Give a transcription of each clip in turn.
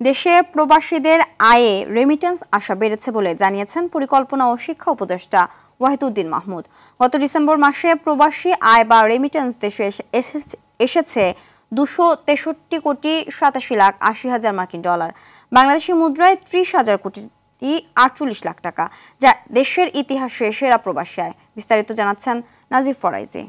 দেশে প্রবাসীদের আয়ে রেমিটেন্স আশা বেড়েছে বলে জানিয়েছেন পরিকল্পনা ও শিক্ষা উপদেষ্টা ওয়াহিদুদ্দিন মাহমুদ। গত ডিসেম্বর মাসে প্রবাসী আয় বা রেমিটেন্স দেশে এসেছে 263 কোটি 87 লাখ 80 হাজার মার্কিন ডলার, বাংলাদেশি মুদ্রায় 30,000 কোটি 48 লাখ টাকা, যা দেশের ইতিহাসে সেরা প্রবাসী আয়। বিস্তারিত জানাচ্ছেন নাজিফ ফরাইজি।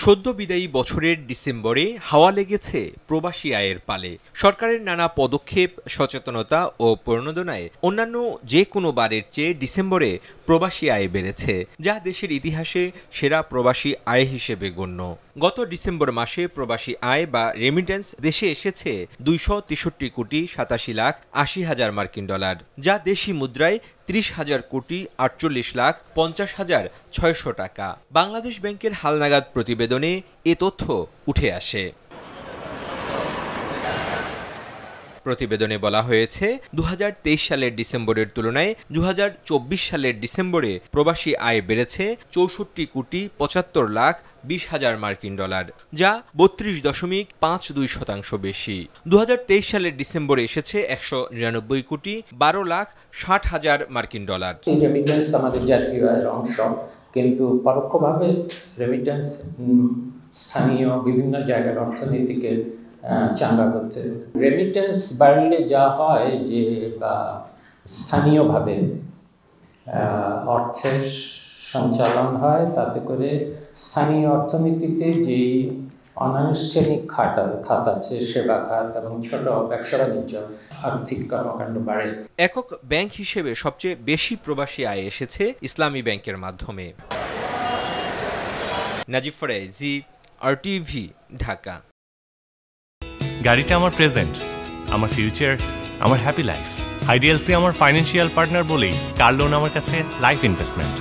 সদ্য বিদায়ী বছরের ডিসেম্বরে হাওয়া লেগেছে প্রবাসী আয়ের পালে। সরকারের নানা পদক্ষেপ, সচেতনতা ও প্রণোদনায় অন্যান্য যে কোনো বারের চেয়ে ডিসেম্বরে প্রবাসী আয় বেড়েছে, যা দেশের ইতিহাসে সেরা প্রবাসী আয় হিসেবে গণ্য। গত ডিসেম্বর মাসে প্রবাসী আয় বা রেমিটেন্স দেশে এসেছে 263 কোটি 87 লাখ 80 হাজার মার্কিন ডলার, যা দেশি মুদ্রায় 30,000 কোটি 48 লাখ 50 হাজার 600 টাকা। বাংলাদেশ ব্যাংকের হালনাগাদ প্রতিবেদনে এ তথ্য উঠে আসে। প্রতিবেদনে বলা হয়েছে 2023 সালের ডিসেম্বরের তুলনায় 2024 সালের ডিসেম্বরে প্রবাসী আয় বেড়েছে 64 কোটি 75 লাখ 20 হাজার মার্কিন ডলার, যা 32.52% বেশি। 2023 সালের ডিসেম্বরে এসেছে 199 কোটি 12 লাখ 60 হাজার মার্কিন ডলার। রেমিটেন্স আমাদের জাতীয় আয়ের অংশ, কিন্তু পরোক্ষভাবে রেমিটেন্স স্থানীয় বিভিন্ন জায়গার অর্থনীতিকে চাঙ্গা করছে। রেমিটেন্স বাড়লে যা হয় যে বা স্থানীয়ভাবে অর্থের সঞ্চালন হয়, তাতে করে স্থানীয় অর্থনীতিতে যেই অনানুষ্ঠানিক খাত আছে, সেবা খাত এবং ছোট ব্যবসা বাণিজ্য, আর্থিক কর্মকাণ্ড বাড়ে। একক ব্যাংক হিসেবে সবচেয়ে বেশি প্রবাসী আয় এসেছে ইসলামী ব্যাংকের মাধ্যমে। নাজিফ ফরাইজি, RTV, ঢাকা। গাড়িটা আমার প্রেজেন্ট, আমার ফিউচার, আমার হ্যাপি লাইফ। আইডিএলসি আমার ফাইন্যান্সিয়াল পার্টনার বলেই কার লোন আমার কাছে লাইফ ইনভেস্টমেন্ট।